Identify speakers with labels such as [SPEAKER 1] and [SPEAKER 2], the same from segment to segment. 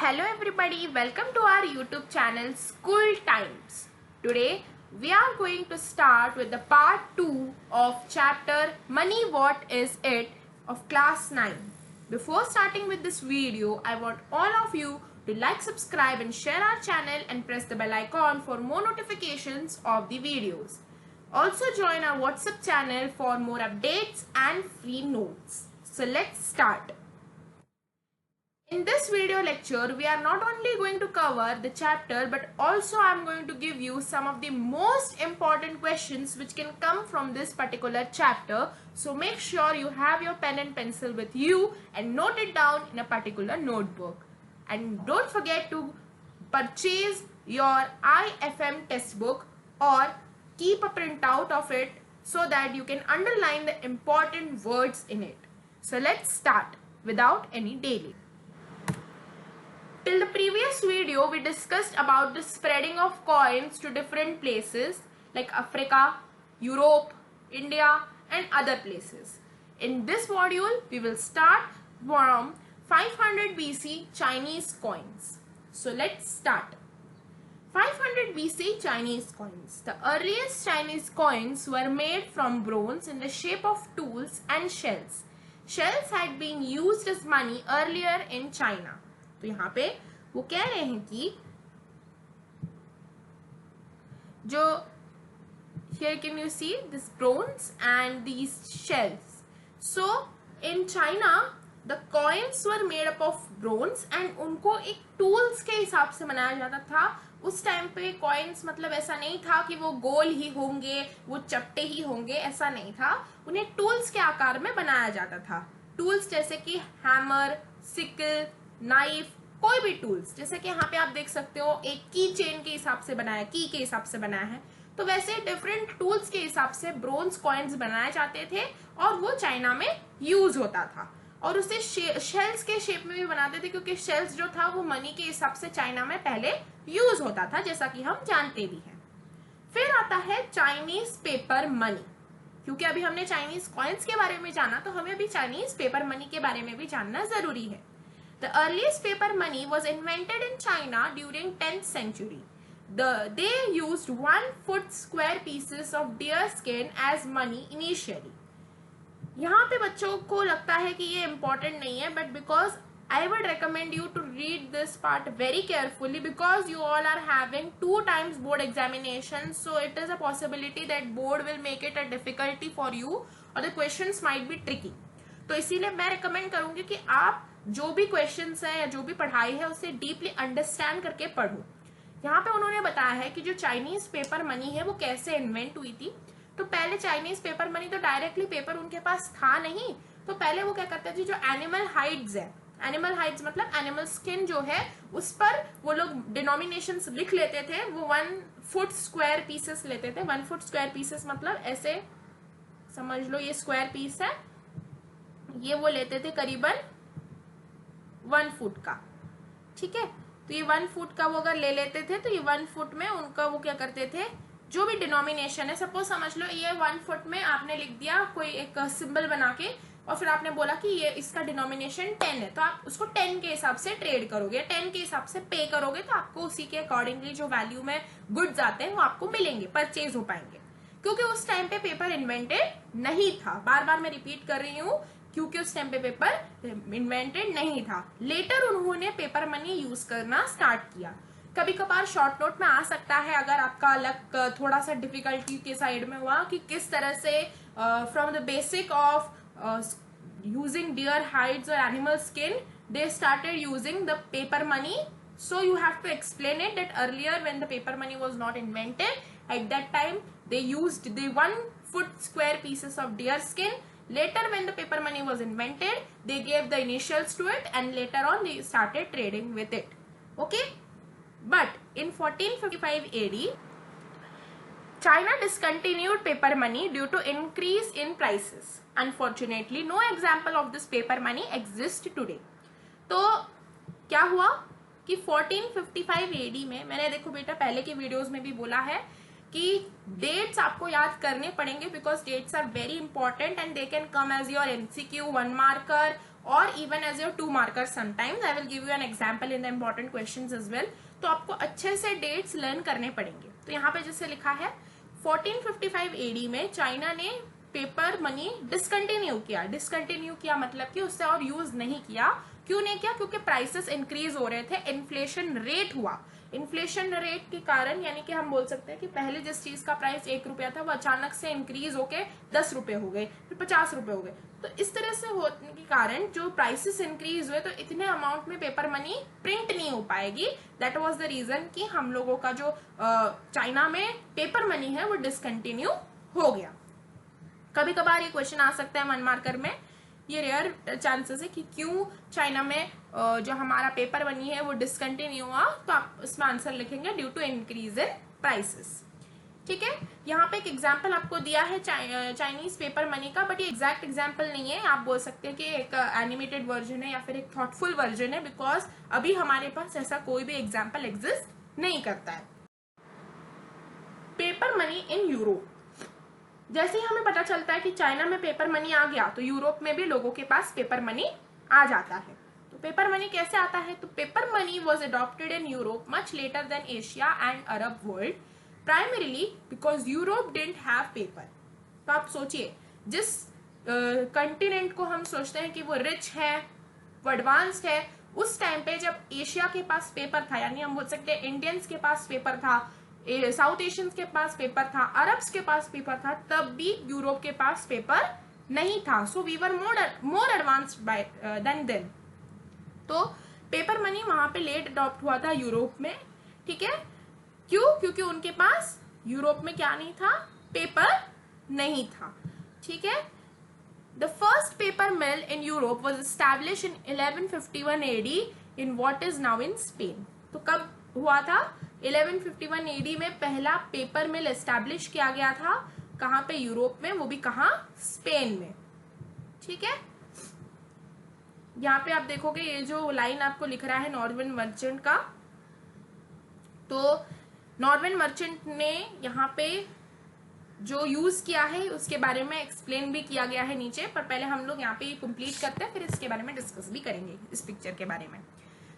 [SPEAKER 1] Hello everybody, welcome to our YouTube channel School Times. Today we are going to start with the part 2 of chapter Money What Is It of class 9. Before starting with this video, I want all of you to like, subscribe and share our channel and press the bell icon for more notifications of the videos. Also join our WhatsApp channel for more updates and free notes. So let's start. In this video lecture, we are not only going to cover the chapter, but also I am going to give you some of the most important questions which can come from this particular chapter. So make sure you have your pen and pencil with you and note it down in a particular notebook. And don't forget to purchase your IFM textbook or keep a printout of it so that you can underline the important words in it. So let's start without any delay. Till the previous video, we discussed about the spreading of coins to different places like Africa, Europe, India and other places. In this module, we will start from 500 BC Chinese coins. So let's start. 500 BC Chinese coins. The earliest Chinese coins were made from bronze in the shape of tools and shells. Shells had been used as money earlier in China. तो यहाँ पे वो कह रहे हैं कि जो here can you see this bronze and these shells. So in China the coins were made up of bronze and उनको एक tools के हिसाब से बनाया जाता था. उस टाइम पे coins मतलब ऐसा नहीं था कि वो गोल ही होंगे, वो चपटे ही होंगे, ऐसा नहीं था. उन्हें tools के आकार में बनाया जाता था. Tools जैसे कि hammer, sickle, नाइफ, कोई भी टूल्स, जैसे कि यहाँ पे आप देख सकते हो एक की चेन के हिसाब से बनाया, की के हिसाब से बनाया है. तो वैसे डिफरेंट टूल्स के हिसाब से ब्रोंज कॉइन्स बनाए जाते थे और वो चाइना में यूज होता था. और उसे शेल्स के शेप में भी बनाते थे क्योंकि शेल्स जो था वो मनी के हिसाब से चाइना में पहले यूज होता था, जैसा कि हम जानते भी हैं. फिर आता है चाइनीज पेपर मनी. क्योंकि अभी हमने चाइनीज कॉइन्स के बारे में जाना, तो हमें अभी चाइनीज पेपर मनी के बारे में भी जानना जरूरी है. The earliest paper money was invented in China during 10th century. They used 1 foot square pieces of deer skin as money initially. यहाँ पे बच्चों को लगता है कि ये important नहीं है, but because I would recommend you to read this part very carefully because you all are having 2 times board examination, so it is a possibility that board will make it a difficulty for you or the questions might be tricky. तो इसीलिए मैं recommend करूँगी कि आप जो भी questions है या जो भी पढ़ाई है उसे डीपली अंडरस्टैंड करके पढ़ो. यहाँ पे उन्होंने बताया है कि जो चाइनीज पेपर मनी है वो कैसे इन्वेंट हुई थी. तो पहले चाइनीज पेपर मनी तो डायरेक्टली पेपर उनके पास था नहीं, तो पहले वो क्या करते थे, जो एनिमल हाइड्स है, एनिमल हाइड्स मतलब एनिमल स्किन जो है उस पर वो लोग डिनोमिनेशंस लिख लेते थे. वो 1 फुट स्क्वायर पीसेस लेते थे. 1 फुट स्क्वायर पीसेस मतलब ऐसे समझ लो ये स्क्वायर पीस है, ये वो लेते थे करीबन 1 फुट का. ठीक है, तो ये 1 फुट का वो अगर ले लेते थे तो ये 1 फुट में उनका वो क्या करते थे, जो भी डिनोमिनेशन है, सपोज समझ लो ये 1 फुट में आपने लिख दिया कोई एक सिंबल बना के और फिर आपने बोला कि ये इसका डिनोमिनेशन 10 है, तो आप उसको 10 के हिसाब से ट्रेड करोगे, 10 के हिसाब से पे करोगे, तो आपको उसी के अकॉर्डिंगली जो वैल्यू में गुड्स आते हैं वो आपको मिलेंगे, परचेज हो पाएंगे. क्योंकि उस टाइम पे पेपर इन्वेंटेड नहीं था. बार बार मैं रिपीट कर रही हूँ, क्योंकि उस टाइम पे पेपर इन्वेंटेड नहीं था. लेटर उन्होंने पेपर मनी यूज करना स्टार्ट किया. कभी कभार शॉर्ट नोट में आ सकता है अगर आपका लक थोड़ा सा डिफिकल्टी के साइड में हुआ कि किस तरह से from the basic of using deer hides और animal skin they started using the paper money. So you have to explain it that earlier when the paper money was not invented, at that time they used the 1 foot square pieces of deer skin. Later when the paper money was invented, they gave the initials to it and later on they started trading with it. Okay? But in 1455 AD, China discontinued paper money due to increase in prices. Unfortunately, no example of this paper money exists today. तो क्या हुआ कि 1455 AD में, मैंने देखो बेटा पहले के वीडियोस में भी बोला है कि डेट्स आपको याद करने पड़ेंगे because dates are very important and they can come as your MCQ 1 marker और even as your 2 markers sometimes. I will give you an example in the important questions as well. तो आपको अच्छे से dates learn करने पड़ेंगे। तो यहाँ पे जैसे लिखा है 1455 एडी में चाइना ने पेपर मनी डिसकंटिन्यू किया। डिसकंटिन्यू किया मतलब कि उससे और यूज नहीं किया। क्यों नहीं किया? क्योंकि प्राइसेस इंक्रीज हो रहे थे, इन्फ्लेशन रेट हुआ। इन्फ्लेशन रेट के कारण यानी कि हम बोल सकते हैं कि पहले जिस चीज का प्राइस 1 रुपया था वो अचानक से इंक्रीज होके 10 रुपए हो गए, फिर 50 रुपए हो गए। तो इस तरह से होने के कारण जो प्राइसेस इंक्रीज हुए तो इतने अमाउंट में पेपर मनी प्रिंट नहीं हो पाएगी। दैट वाज द रीजन कि हम लोगों का जो चाइना में पेपर मनी है वो डिसकंटिन्यू हो गया। कभी कभार ये क्वेश्चन आ सकता है 1 मार्कर में, ये रेयर चांसेस है कि क्यों चाइना में जो हमारा पेपर मनी है वो डिसकंटिन्यू हुआ। तो आप इसमें आंसर लिखेंगे due to increase in prices. ठीक है, यहाँ पे एक एग्जाम्पल आपको दिया है चाइनीज पेपर मनी का, बट ये एग्जैक्ट एग्जाम्पल नहीं है। आप बोल सकते हैं कि एक एनिमेटेड वर्जन है या फिर एक थॉटफुल वर्जन है, बिकॉज अभी हमारे पास ऐसा कोई भी एग्जाम्पल एग्जिस्ट नहीं करता है। Paper money in Europe. जैसे ही हमें पता चलता है कि चाइना में पेपर मनी आ गया तो यूरोप में भी लोगों के पास पेपर मनी आ जाता है। तो पेपर मनी कैसे आता है? तो paper money was adopted in Europe much later than Asia and Arab world, primarily because Europe didn't have paper. तो आप सोचिए, जिस कंटिनेंट को हम सोचते हैं कि वो रिच है, वो एडवांस्ड है, उस टाइम पे जब एशिया के पास पेपर था, यानी हम बोल सकते हैं इंडियंस के पास पेपर था, साउथ एशियंस के पास पेपर था, अरब्स के पास पेपर था, तब भी यूरोप के पास पेपर नहीं था। So we were more advanced by then them. तो पेपर मनी वहां पे लेट अडॉप्ट हुआ था यूरोप में। ठीक है, क्यों? क्योंकि उनके पास यूरोप में क्या नहीं था? पेपर नहीं था। ठीक है, the first paper mill in Europe was establish in 1151 AD in what is now in Spain. तो कब हुआ था? 1151 एडी में पहला पेपर मिल एस्टैब्लिश किया गया था। कहां पे? यूरोप में, वो भी कहां? स्पेन में। ठीक है, यहाँ पे आप देखोगे ये जो लाइन आपको लिख रहा है नॉर्वेन मर्चेंट का, तो नॉर्वेन मर्चेंट ने यहाँ पे जो यूज किया है उसके बारे में एक्सप्लेन भी किया गया है नीचे, पर पहले हम लोग यहाँ पे कंप्लीट करते हैं, फिर इसके बारे में डिस्कस भी करेंगे इस पिक्चर के बारे में।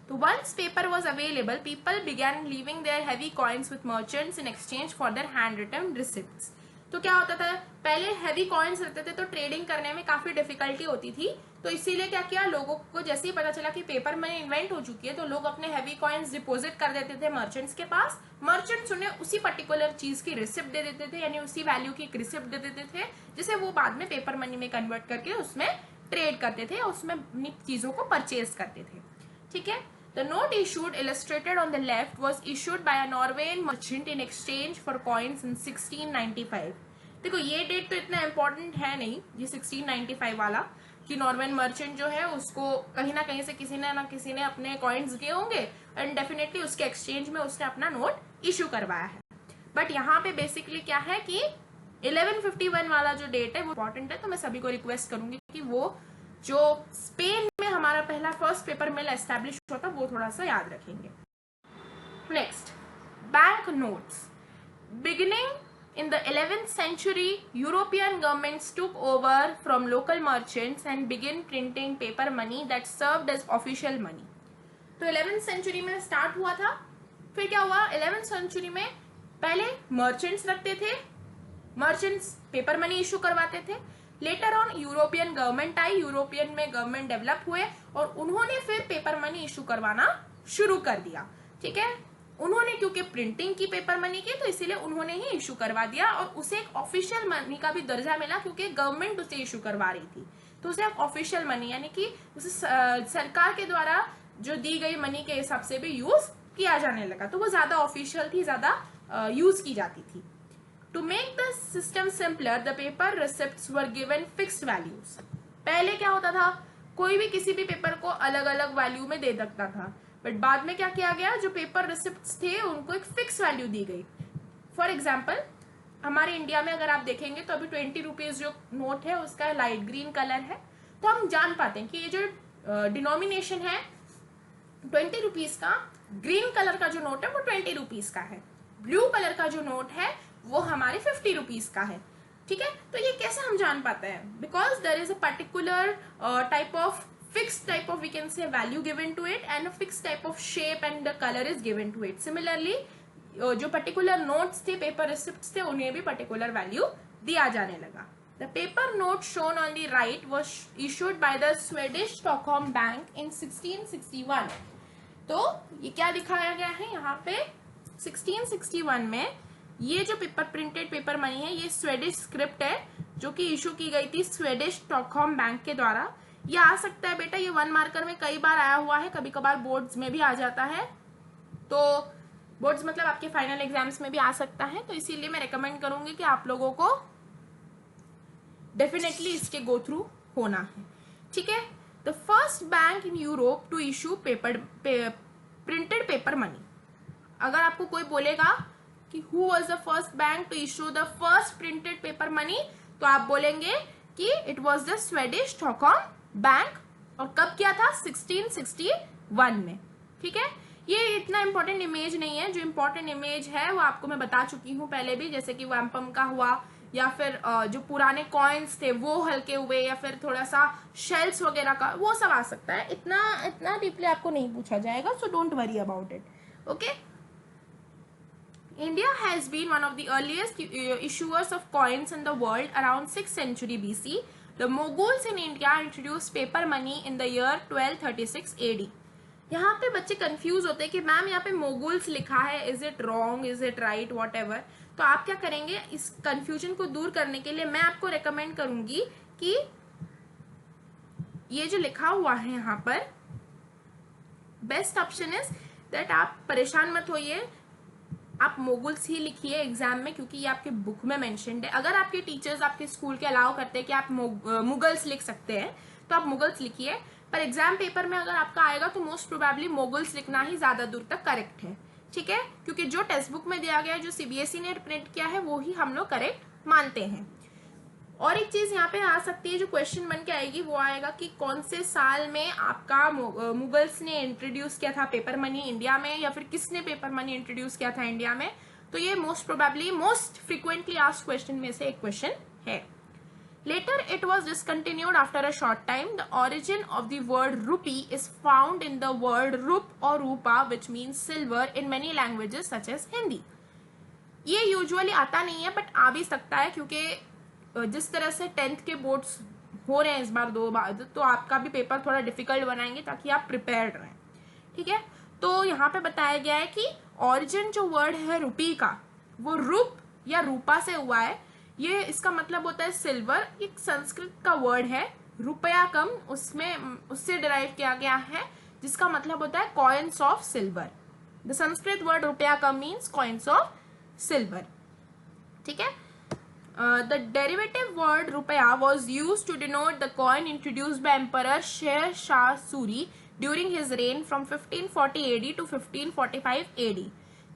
[SPEAKER 1] तो once paper was available, people began leaving their heavy coins with merchants in exchange for their handwritten receipts. तो क्या होता था? पहले हैवी कॉइन्स रहते थे तो ट्रेडिंग करने में काफी डिफिकल्टी होती थी। तो इसीलिए क्या किया, लोगों को जैसे ही पता चला कि पेपर मनी इन्वेंट हो चुकी है तो लोग अपने हैवी कॉइन्स डिपॉजिट कर देते थे मर्चेंट्स के पास। मर्चेंट्स उन्हें उसी पर्टिकुलर चीज की रिसिप्ट दे देते थे, यानी उसी वैल्यू की एक रिसिप्ट दे देते थे, जिसे वो बाद में पेपर मनी में कन्वर्ट करके उसमें ट्रेड करते थे, उसमें अपनी चीजों को परचेज करते थे। ठीक है, The note issued illustrated on the left was issued by a Norwegian merchant in exchange for coins in 1695. देखो ये डेट तो इतना इम्पोर्टेंट है नहीं, ये 1695 वाला, कि नॉर्वेन मर्चेंट जो है उसको कहीं ना कहीं से किसी ना किसी ने अपने कॉइन्स दिए होंगे एंड डेफिनेटली उसके एक्सचेंज में उसने अपना नोट इशू करवाया है। बट यहाँ पे बेसिकली क्या है कि 1151 वाला जो डेट है वो इम्पोर्टेंट है, तो मैं सभी को रिक्वेस्ट करूंगी कि वो जो स्पेन में हमारा पहला फर्स्ट पेपर मिल एस्टैब्लिश हुआ था वो थोड़ा सा याद रखेंगे। Next, bank notes. Beginning in the 11th century, European governments took over from local merchants and began printing paper money that served as official money. तो 11th century में स्टार्ट हुआ था। फिर क्या हुआ? 11th century में पहले मर्चेंट्स रखते थे, मर्चेंट्स पेपर मनी इशू करवाते थे। Later on European government I, European में गवर्नमेंट डेवलप हुए और उन्होंने फिर पेपर मनी इशू करवाना शुरू कर दिया। ठीक है, उन्होंने क्योंकि प्रिंटिंग की पेपर मनी की तो इसीलिए उन्होंने ही इशू करवा दिया और उसे एक ऑफिशियल मनी का भी दर्जा मिला, क्योंकि गवर्नमेंट उसे इशू करवा रही थी तो उसे एक ऑफिशियल मनी यानी कि उसे सरकार के द्वारा जो दी गई मनी के हिसाब से भी यूज किया जाने लगा, तो वो ज्यादा ऑफिशियल थी, ज्यादा यूज की जाती थी। To make the system simpler, the paper receipts were given fixed values. पहले क्या होता था, कोई भी किसी भी पेपर को अलग अलग वैल्यू में दे सकता था, बट बाद में क्या किया गया, जो पेपर रिसिप्ट्स थे उनको एक फिक्स वैल्यू दी गई। फॉर एग्जाम्पल, हमारे इंडिया में अगर आप देखेंगे तो अभी 20 रुपीज जो नोट है उसका लाइट ग्रीन कलर है, तो हम जान पाते हैं कि ये जो डिनोमिनेशन है 20 रुपीज का, ग्रीन कलर का जो नोट है वो 20 रुपीज का है, ब्लू कलर का जो नोट है वो हमारे 50 रुपीज का है। ठीक है, तो ये कैसे हम जान पाते हैं? Because there is a particular type of fixed type of, we can say, value given to it and a fixed type of shape and the color is given to it. Similarly जो particular notes थे, paper receipts थे, उन्हें भी particular value दिया जाने लगा. The paper note shown on the right was issued by the Swedish Stockholm Bank in 1661. तो ये क्या दिखाया गया है यहाँ पे 1661 में ये जो पेपर प्रिंटेड पेपर मनी है ये स्वेडिश स्क्रिप्ट है जो कि इशू की गई थी स्वेडिश स्टॉकहोम बैंक के द्वारा. ये आ सकता है बेटा, ये 1 मार्कर में कई बार आया हुआ है, कभी कभार बोर्ड्स में भी आ जाता है. तो बोर्ड्स मतलब आपके फाइनल एग्जाम्स में भी आ सकता है, तो इसीलिए मैं रेकमेंड करूंगी कि आप लोगों को डेफिनेटली इसके गो थ्रू होना है. ठीक है. The first bank in Europe to issue printed paper money. अगर आपको कोई बोलेगा कि who was the first bank to issue the first printed paper money, तो आप बोलेंगे कि it was the Swedish Stockholm bank. और कब किया था? 1661 में. ठीक है. ये इतना इंपॉर्टेंट इमेज नहीं है. जो इंपॉर्टेंट इमेज है वो आपको मैं बता चुकी हूँ पहले भी, जैसे कि वैम्पम का हुआ या फिर जो पुराने कॉइन्स थे वो हल्के हुए या फिर थोड़ा सा शेल्स वगैरह का, वो सब आ सकता है. इतना डीपली आपको नहीं पूछा जाएगा, so don't worry about it. Okay. India has been one of the earliest issuers of coins in the world. Around 6th century BC, the Mughals in India introduced paper money in the year 1236 AD. यहाँ पे बच्चे confuse होते हैं कि ma'am यहाँ पे मोगुल्स लिखा है, is it wrong, is it right, what ever. तो आप क्या करेंगे, इस कंफ्यूजन को दूर करने के लिए मैं आपको रेकमेंड करूंगी कि ये जो लिखा हुआ है यहाँ पर, बेस्ट ऑप्शन इज दैट आप परेशान मत होइए, आप मोगुल्स ही लिखिए एग्जाम में, क्योंकि ये आपके बुक में मेंशन्ड है. अगर आपके टीचर्स आपके स्कूल के अलाउ करते हैं कि आप मुगल्स लिख सकते हैं तो आप मुगल्स लिखिए, पर एग्जाम पेपर में अगर आपका आएगा तो मोस्ट प्रोबेबली मोगल्स लिखना ही ज्यादा दूर तक करेक्ट है. ठीक है. क्योंकि जो टेक्स्ट बुक में दिया गया है, जो सीबीएसई ने प्रिंट किया है, वो ही हम लोग करेक्ट मानते हैं. और एक चीज यहाँ पे आ सकती है जो क्वेश्चन बन के आएगी, वो आएगा कि कौन से साल में आपका मुगल्स ने इंट्रोड्यूस किया था पेपर मनी इंडिया में, या फिर किसने पेपर मनी इंट्रोड्यूस किया था इंडिया में. तो ये most probably most frequently asked question में से एक क्वेश्चन है. Later it was discontinued after a short time. The origin of the word rupee is found in the word rup or rupa, which means silver, in many languages such as Hindi. ये usually आता नहीं है but आ भी सकता है, क्योंकि जिस तरह से 10th के बोर्ड्स हो रहे हैं इस बार 2 बार, तो आपका भी पेपर थोड़ा डिफिकल्ट बनाएंगे ताकि आप प्रिपेयर्ड रहें. ठीक है. तो यहाँ पे बताया गया है कि ऑरिजिन जो वर्ड है रुपी का, वो रूप या रूपा से हुआ है. ये इसका मतलब होता है सिल्वर. एक संस्कृत का वर्ड है रुपया कम, उससे डिराइव किया गया है, जिसका मतलब होता है coins of silver. The Sanskrit word रुपया come means coins of silver. ठीक है. The derivative word rupaya was used to denote the coin introduced by Emperor Sher Shah Suri during his reign from 1540 AD to 1545 AD.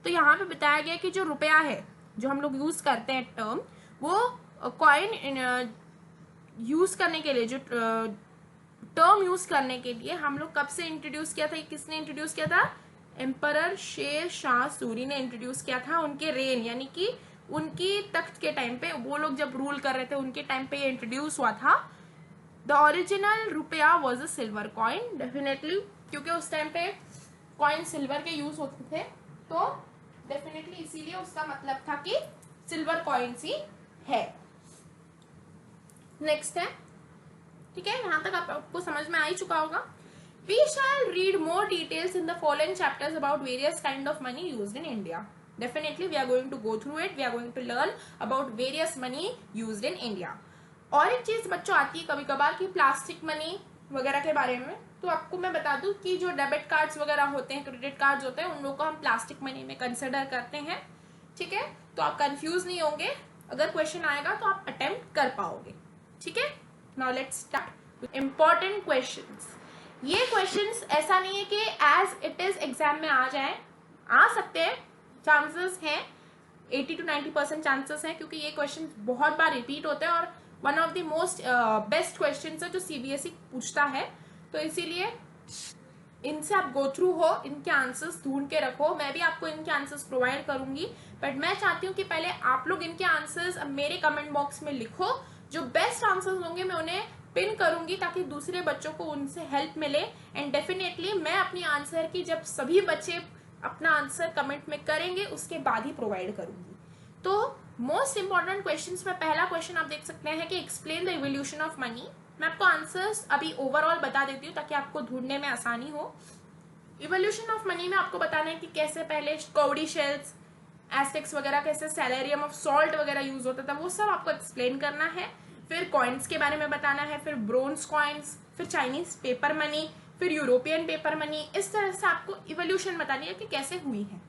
[SPEAKER 1] तो यहाँ पे बताया गया कि जो रुपया है, जो हम लोग यूज करते हैं टर्म, वो कॉइन यूज करने के लिए, जो टर्म यूज करने के लिए हम लोग कब से इंट्रोड्यूस किया था, किसने इंट्रोड्यूस किया था? एम्परर शेर शाह सूरी ने इंट्रोड्यूस किया था. उनके रेन यानी कि उनकी तख्त के टाइम पे, वो लोग जब रूल कर रहे थे उनके टाइम पे ये इंट्रोड्यूस हुआ था. द ओरिजिनल रुपया was a silver coin. Definitely क्योंकि उस टाइम पे कॉइन सिल्वर के यूज होते थे, तो डेफिनेटली इसीलिए उसका मतलब था कि सिल्वर कॉइन्स ही है. नेक्स्ट है. ठीक है. यहां तक आपको समझ में आ ही चुका होगा. We shall read more details in the following chapters about various kind of money used in India. Definitely we are going to go through it. We are going to learn about various money used in India. और एक चीज बच्चों आती है कभी कभार कि plastic money वगैरह के बारे में. तो आपको मैं बता दूं कि जो डेबिट कार्ड्स वगैरह होते हैं, क्रेडिट कार्ड्स होते हैं, उन लोगों को हम प्लास्टिक मनी में कंसिडर करते हैं. ठीक है. तो आप कंफ्यूज नहीं होंगे, अगर क्वेश्चन आएगा तो आप अटेम्प्ट कर पाओगे. ठीक है. Now let's start with important questions. ये क्वेश्चंस ऐसा नहीं है कि एज इट इज एग्जाम में आ जाए, आ सकते हैं, चांसेस हैं, 80 to 90% चांसेस हैं, क्योंकि ये क्वेश्चंस बहुत बार रिपीट होते हैं और one of the most best questions है जो सीबीएसई पूछता है. तो इसीलिए इनसे आप गो थ्रू हो, इनके आंसर्स ढूंढ के रखो. मैं भी आपको इनके आंसर्स प्रोवाइड करूंगी, बट मैं चाहती हूँ कि पहले आप लोग इनके आंसर्स मेरे कमेंट बॉक्स में लिखो. जो बेस्ट आंसर्स होंगे मैं उन्हें पिन करूंगी ताकि दूसरे बच्चों को उनसे हेल्प मिले। एंड डेफिनेटली मैं अपनी आंसर की जब सभी बच्चे अपना आंसर कमेंट में करेंगे उसके बाद ही प्रोवाइड करूंगी। तो मोस्ट इंपॉर्टेंट क्वेश्चंस में पहला क्वेश्चन आप देख सकते हैं कि explain the evolution of money. मैं आपको आंसर्स अभी ओवरऑल बता देती हूँ ताकि आपको ढूंढने में आसानी हो। इवोल्यूशन ऑफ मनी में आपको बताना है कि कैसे पहले कौड़ी शेल्स, एस्टेक्स वगैरह, कैसे सैलेरियम ऑफ सॉल्ट वगैरह यूज होता था, वो सब आपको एक्सप्लेन करना है। फिर कॉइन्स के बारे में बताना है, फिर ब्रोंज कॉइन्स, फिर चाइनीज पेपर मनी, फिर यूरोपियन पेपर मनी। इस तरह से आपको इवोल्यूशन बतानी है कि कैसे हुई है।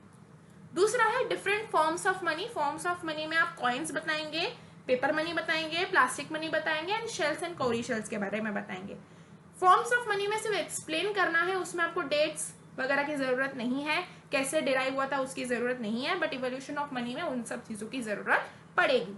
[SPEAKER 1] दूसरा है different forms of money. Forms of money में आप कॉइन्स बताएंगे, पेपर मनी बताएंगे, प्लास्टिक मनी बताएंगे एंड शेल्स एंड कौड़ी शेल्स के बारे में बताएंगे। फॉर्म्स ऑफ मनी में सिर्फ एक्सप्लेन करना है, उसमें आपको डेट्स वगैरह की जरूरत नहीं है, कैसे डिराइव हुआ था उसकी जरूरत नहीं है, बट इवोल्यूशन ऑफ मनी में उन सब चीजों की जरूरत पड़ेगी।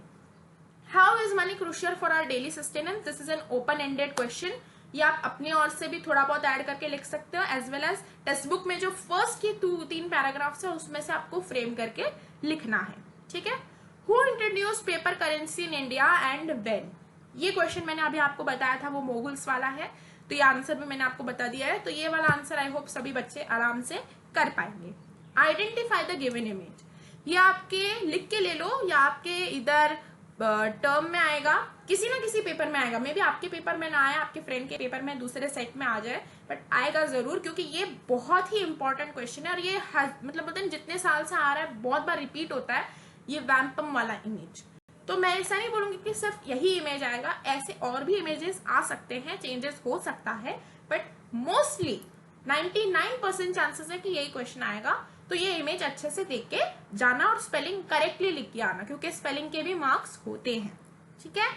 [SPEAKER 1] How is money crucial for our daily sustenance? This is an open ended question. ये आप अपने ओर से भी थोड़ा बहुत ऐड करके लिख सकते हो, as well as textbook में जो फर्स्ट की 2-3 पैराग्राफ्स है उसमें से आपको फ्रेम करके लिखना है। ठीक है। Who introduce paper currency in India and when? ये क्वेश्चन मैंने अभी आपको बताया था, वो मोगल्स वाला है, तो ये आंसर भी मैंने आपको बता दिया है। तो ये वाला आंसर आई होप सभी बच्चे आराम से कर पाएंगे। आइडेंटिफाई द गिवन इमेज, ये आपके लिख के ले लो या आपके इधर टर्म में आएगा, किसी ना किसी पेपर में आएगा। मे बी आपके पेपर में ना आए, आपके फ्रेंड के पेपर में दूसरे सेट में आ जाए, बट आएगा जरूर, क्योंकि ये बहुत ही इंपॉर्टेंट क्वेश्चन है और ये मतलब बोलते हैं जितने साल से आ रहा है बहुत बार रिपीट होता है ये वैम्पम वाला इमेज। तो मैं ऐसा नहीं बोलूंगी कि सिर्फ यही इमेज आएगा, ऐसे और भी इमेजेस आ सकते हैं, चेंजेस हो सकता है, बट मोस्टली 99% चांसेस है कि यही क्वेश्चन आएगा। तो ये इमेज अच्छे से देख के जाना और स्पेलिंग करेक्टली लिख के आना, क्योंकि स्पेलिंग के भी मार्क्स होते हैं। ठीक है।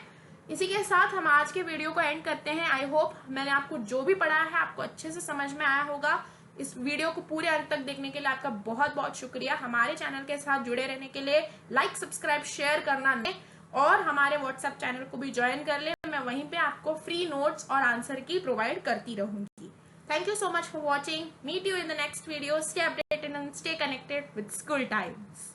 [SPEAKER 1] इसी के साथ हम आज के वीडियो को एंड करते हैं। आई होप मैंने आपको जो भी पढ़ाया है आपको अच्छे से समझ में आया होगा। इस वीडियो को पूरे अंत तक देखने के लिए आपका बहुत बहुत शुक्रिया। हमारे चैनल के साथ जुड़े रहने के लिए लाइक, सब्सक्राइब, शेयर करना नहीं, और हमारे व्हाट्सएप चैनल को भी ज्वाइन कर ले। मैं वहीं पे आपको फ्री नोट्स और आंसर की प्रोवाइड करती रहूंगी। Thank you so much for watching. Meet you in the next video. Stay updated and stay connected with School Times.